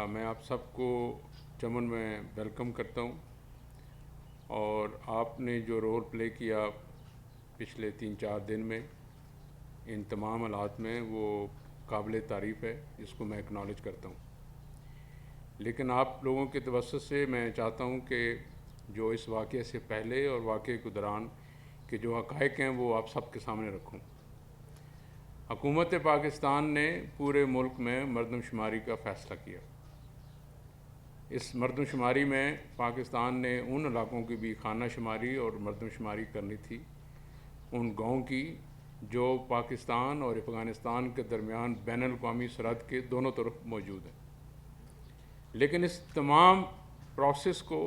मैं आप सबको चमन में वेलकम करता हूँ और आपने जो रोल प्ले किया पिछले 3-4 दिन में इन तमाम हालात में वो काबिल तारीफ़ है, जिसको मैं एक्नॉलेज करता हूँ। लेकिन आप लोगों के तवज्जुह से मैं चाहता हूँ कि जो इस वाक़े से पहले और वाक़े के दौरान के जो हक़ाइक़ हैं वो आप सब के सामने रखूँ। हुकूमत पाकिस्तान ने पूरे मुल्क में मरदमशुमारी का फ़ैसला किया। इस मरदमशुमारी में पाकिस्तान ने उन इलाकों की भी खाना शुमारी और मरदमशुमारी करनी थी, उन गाँव की जो पाकिस्तान और अफ़गानिस्तान के दरमियान बैनुल-अक़वामी सरहद के दोनों तरफ मौजूद हैं। लेकिन इस तमाम प्रोसेस को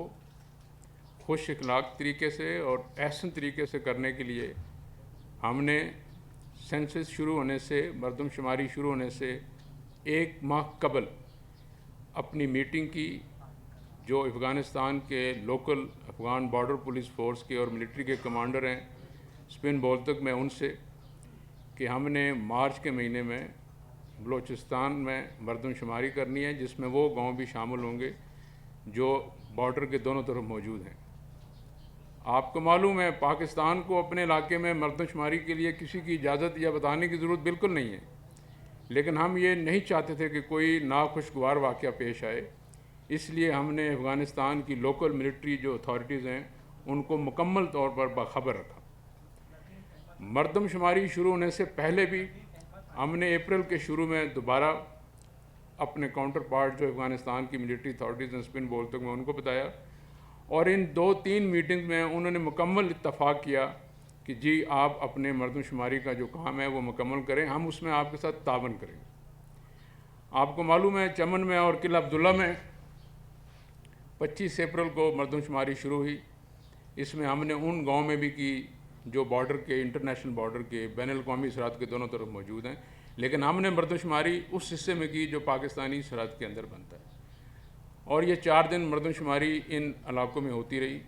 खुश अखलाक तरीके से और एहसन तरीके से करने के लिए हमने सेंसस शुरू होने से, मरदमशुमारी शुरू होने से 1 माह कबल अपनी मीटिंग की, जो अफ़गानिस्तान के local Afghan border police force के और मिलिट्री के कमांडर हैं स्पिन बोल्तक में, उनसे कि हमने मार्च के महीने में बलूचिस्तान में मरदमशुमारी करनी है, जिसमें वो गांव भी शामिल होंगे जो बॉर्डर के दोनों तरफ मौजूद हैं। आपको मालूम है पाकिस्तान को अपने इलाके में मरदमशुमारी के लिए किसी की इजाज़त या बताने की ज़रूरत बिल्कुल नहीं है, लेकिन हम ये नहीं चाहते थे कि कोई नाखुशगवार वाक़या पेश आए, इसलिए हमने अफ़गानिस्तान की लोकल मिलिट्री जो अथॉरिटीज़ हैं उनको मुकम्मल तौर पर बाखबर रखा। मरदमशुमारी शुरू होने से पहले भी हमने अप्रैल के शुरू में दोबारा अपने काउंटर पार्ट जो अफ़गानिस्तान की मिलिट्री अथॉरिटीज़ हैं स्पिन बोल्तक में, उनको बताया और इन 2-3 मीटिंग में उन्होंने मुकम्मल इत्तफ़ाक़ किया कि जी आप अपने मरदमशुमारी का जो काम है वो मुकम्मल करें, हम उसमें आपके साथ तावन करेंगे। आपको मालूम है चमन में और किला अब्दुल्ला में 25 अप्रैल को मरदमशुमारी शुरू हुई। इसमें हमने उन गाँव में भी की जो बॉर्डर के, इंटरनेशनल बॉर्डर के, बैनुल-अक़वामी सरहद के दोनों तरफ मौजूद हैं, लेकिन हमने मरदमशुमारी उस हिस्से में की जो पाकिस्तानी सरहद के अंदर बनता है। और ये 4 दिन मरदमशुमारी इन इलाकों में होती रही।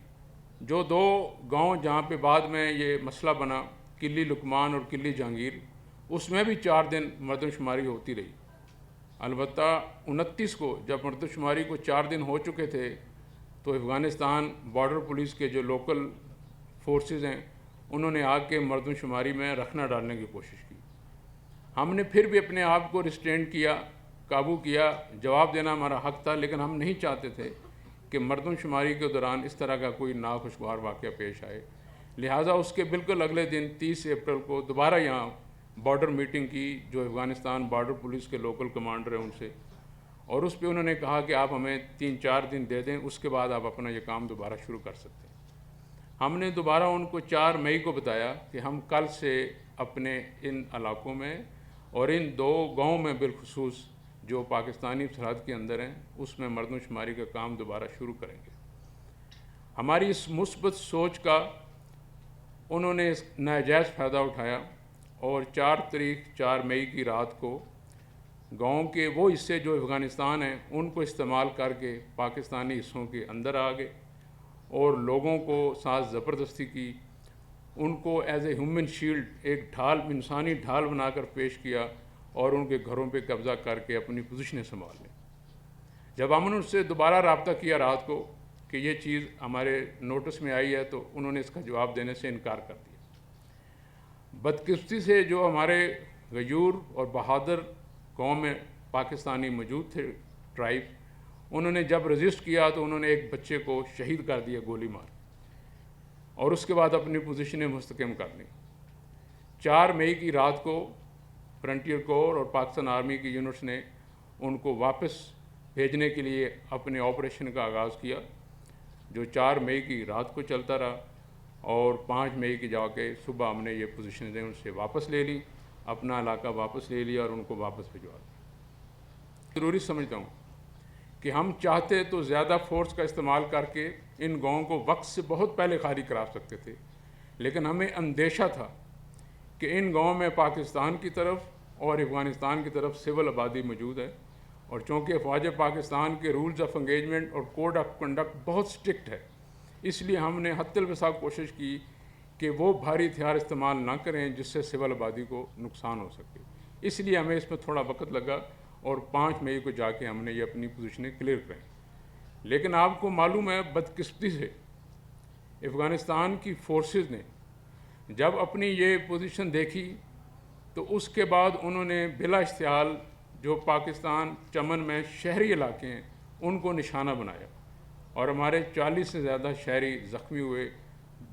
जो 2 गांव जहां पे बाद में ये मसला बना, किली लुकमान और किली जहांगीर, उसमें भी 4 दिन मरदमशुमारी होती रही। अलबत्ता 29 को जब मरदमशुमारी को 4 दिन हो चुके थे तो अफ़गानिस्तान बॉर्डर पुलिस के जो लोकल फोर्सेस हैं उन्होंने आके मरदमशुमारी में रखना डालने की कोशिश की। हमने फिर भी अपने आप को रिस्ट्रेन किया, काबू किया, जवाब देना हमारा हक़ था, लेकिन हम नहीं चाहते थे कि मरदमशुमारी के दौरान इस तरह का कोई नाखुशगवार वाक़या पेश आए। लिहाजा उसके बिल्कुल अगले दिन 30 अप्रैल को दोबारा यहाँ बॉर्डर मीटिंग की जो अफ़गानिस्तान बॉर्डर पुलिस के लोकल कमांडर हैं उनसे, और उस पर उन्होंने कहा कि आप हमें 3-4 दिन दे दें, उसके बाद आप अपना ये काम दोबारा शुरू कर सकते हैं। हमने दोबारा उनको 4 मई को बताया कि हम कल से अपने इन इलाकों में और इन 2 गाँव में बिलखुसूस जो पाकिस्तानी सरहद के अंदर हैं उसमें मरदमशुमारी का काम दोबारा शुरू करेंगे। हमारी इस मुस्बत सोच का उन्होंने नाजायज़ फ़ायदा उठाया और 4 मई की रात को गाँव के वो हिस्से जो अफ़गानिस्तान हैं उनको इस्तेमाल करके पाकिस्तानी हिस्सों के अंदर आ गए और लोगों को साथ ज़बरदस्ती की, उनको एज ए ह्यूमन शील्ड, एक ढाल, इंसानी ढाल बनाकर पेश किया और उनके घरों पे कब्ज़ा करके अपनी पोजीशनें संभाल ली। जब हमने उससे दोबारा रब्ता किया रात को कि ये चीज़ हमारे नोटिस में आई है, तो उन्होंने इसका जवाब देने से इनकार कर दिया। बदकिस्मती से जो हमारे गयूर और बहादुर गाँव में पाकिस्तानी मौजूद थे ट्राइब, उन्होंने जब रजिस्ट किया तो उन्होंने एक बच्चे को शहीद कर दिया गोली मार, और उसके बाद अपनी पोजीशनें मुस्तकम कर ली। 4 मई की रात को फ्रंटियर कोर और पाकिस्तान आर्मी की यूनिट्स ने उनको वापस भेजने के लिए अपने ऑपरेशन का आगाज़ किया, जो 4 मई की रात को चलता रहा, और 5 मई की जाके सुबह हमने ये पोजीशनें उनसे वापस ले ली, अपना इलाका वापस ले लिया और उनको वापस भिजवा दिया। ज़रूरी समझता हूँ کہ ہم چاہتے تو زیادہ فورس کا استعمال کر کے ان گاؤں کو وقت سے بہت پہلے خالی کرا سکتے تھے، لیکن ہمیں اندیشہ تھا کہ ان گاؤں میں پاکستان کی طرف اور افغانستان کی طرف سول آبادی موجود ہے، اور چونکہ افواج پاکستان کے رولز آف انگیجمنٹ اور کوڈ آف کنڈکٹ بہت سٹرکٹ ہے، اس لیے ہم نے حتی الوسع کوشش کی کہ وہ بھاری ہتھیار استعمال نہ کریں جس سے سول آبادی کو نقصان ہو سکے۔ اس لیے ہمیں اس میں تھوڑا وقت لگا اور 5 مئی کو جا کے ہم نے یہ اپنی پوزیشنیں کلیئر کریں۔ لیکن آپ کو معلوم ہے بدقسمتی سے افغانستان کی فورسز نے جب اپنی یہ پوزیشن دیکھی تو اس کے بعد انہوں نے بلا اشتعال جو پاکستان چمن میں شہری علاقے ہیں ان کو نشانہ بنایا، اور ہمارے 40 سے زیادہ شہری زخمی ہوئے،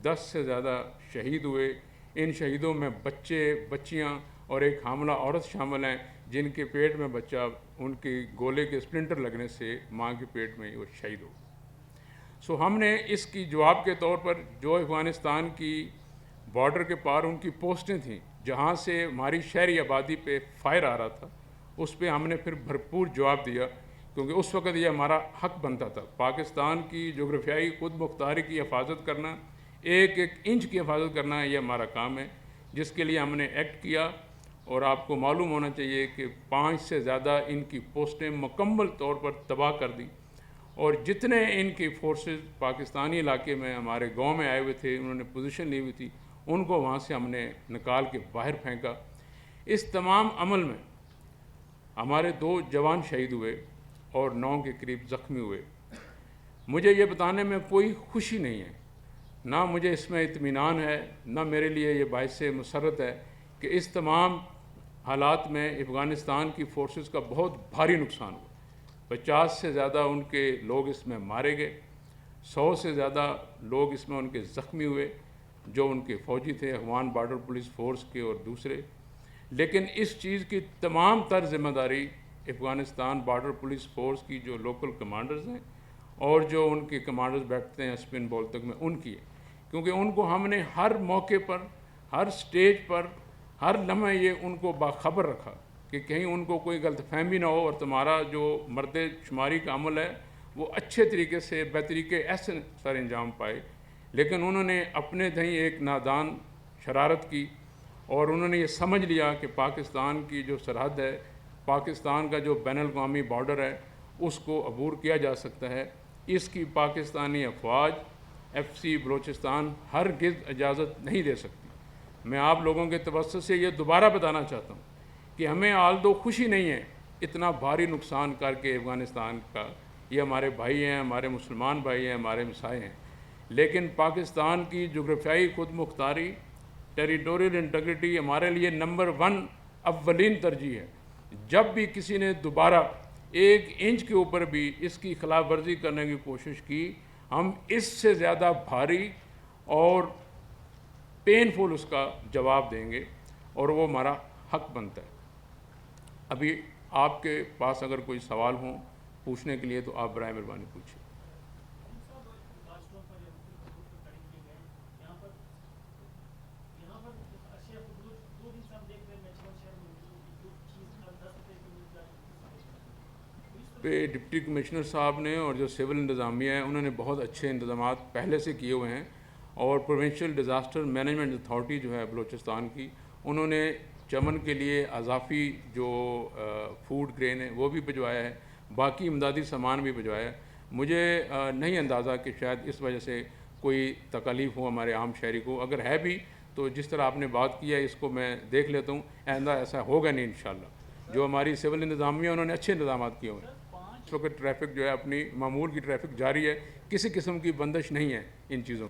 10 سے زیادہ شہید ہوئے۔ ان شہیدوں میں بچے، بچیاں اور ایک حاملہ عورت شامل ہیں جن کے پیٹ میں بچہ ان کے گولے کے اسپلنٹر لگنے سے ماں کے پیٹ میں وہ شہید ہو۔ ہم نے اس کی جواب کے طور پر جو افغانستان کی بارڈر کے پار ان کی پوسٹیں تھیں جہاں سے ہماری شہری آبادی پہ فائر آ رہا تھا، اس پہ ہم نے پھر بھرپور جواب دیا، کیونکہ اس وقت یہ ہمارا حق بنتا تھا۔ پاکستان کی جغرافیائی خود مختاری کی حفاظت کرنا، ایک ایک انچ کی حفاظت کرنا، یہ ہمارا کام ہے، جس کے لیے ہم نے ایکٹ کیا۔ اور آپ کو معلوم ہونا چاہیے کہ 5 سے زیادہ ان کی پوسٹیں مکمل طور پر تباہ کر دی، اور جتنے ان کی فورسز پاکستانی علاقے میں ہمارے گاؤں میں آئے ہوئے تھے، انہوں نے پوزیشن لی ہوئی تھی، ان کو وہاں سے ہم نے نکال کے باہر پھینکا۔ اس تمام عمل میں ہمارے 2 جوان شہید ہوئے اور 9 کے قریب زخمی ہوئے۔ مجھے یہ بتانے میں کوئی خوشی نہیں ہے، نہ مجھے اس میں اطمینان ہے، نہ میرے لیے یہ باعث مسرت ہے کہ اس تمام حالات میں افغانستان کی فورسز کا بہت بھاری نقصان ہوا۔ 50 سے زیادہ ان کے لوگ اس میں مارے گئے، 100 سے زیادہ لوگ اس میں ان کے زخمی ہوئے جو ان کے فوجی تھے، افغان بارڈر پولیس فورس کے اور دوسرے۔ لیکن اس چیز کی تمام تر ذمہ داری افغانستان بارڈر پولیس فورس کی جو لوکل کمانڈرز ہیں اور جو ان کے کمانڈرز بیٹھتے ہیں اسپن بولتک میں، ان کی ہے، کیونکہ ان کو ہم نے ہر موقع پر، ہر سٹیج پر، ہر لمحے یہ ان کو باخبر رکھا کہ کہیں ان کو کوئی غلط فہمی نہ ہو اور تمہارا جو مرد شماری کا عمل ہے وہ اچھے طریقے سے بطریقے احسن سر انجام پائے۔ لیکن انہوں نے اپنے دہیں ایک نادان شرارت کی، اور انہوں نے یہ سمجھ لیا کہ پاکستان کی جو سرحد ہے، پاکستان کا جو بین الاقوامی بارڈر ہے، اس کو عبور کیا جا سکتا ہے۔ اس کی پاکستانی افواج FC بلوچستان ہرگز اجازت نہیں دے سکتی۔ میں آپ لوگوں کے توسط سے یہ دوبارہ بتانا چاہتا ہوں کہ ہمیں آلدو خوشی نہیں ہے اتنا بھاری نقصان کر کے افغانستان کا، یہ ہمارے بھائی ہیں، ہمارے مسلمان بھائی ہیں، ہمارے مسائے ہیں، لیکن پاکستان کی جغرافیائی خود مختاری، ٹیریٹوریل انٹیگریٹی ہمارے لیے نمبر 1 اولین ترجیح ہے۔ جب بھی کسی نے دوبارہ 1 انچ کے اوپر بھی اس کی خلاف ورزی کرنے کی کوشش کی، ہم اس سے زیادہ بھاری اور پینفل اس کا جواب دیں گے، اور وہ ہمارا حق بنتا ہے۔ ابھی آپ کے پاس اگر کوئی سوال ہوں پوچھنے کے لیے تو آپ برائے مہربانی پوچھیں۔ پہ ڈپٹی کمشنر صاحب نے اور جو سول انتظامیہ ہے انہوں نے بہت اچھے انتظامات پہلے سے کیے ہوئے ہیں، اور پروونشل ڈیزاسٹر مینجمنٹ اتھارٹی جو ہے بلوچستان کی، انہوں نے چمن کے لیے اضافی جو فوڈ گرین ہے وہ بھی بھجوایا ہے، باقی امدادی سامان بھی بھجوایا ہے۔ مجھے نہیں اندازہ کہ شاید اس وجہ سے کوئی تکلیف ہو ہمارے عام شہری کو، اگر ہے بھی تو جس طرح آپ نے بات کی ہے اس کو میں دیکھ لیتا ہوں، آئندہ ایسا ہوگا نہیں انشاءاللہ۔ جو ہماری سول انتظامیہ انہوں نے اچھے انتظامات کیے ہوئے ہیں۔ اس وقت ٹریفک جو ہے اپنی معمول کی ٹریفک جاری ہے، کسی قسم کی بندش نہیں ہے ان چیزوں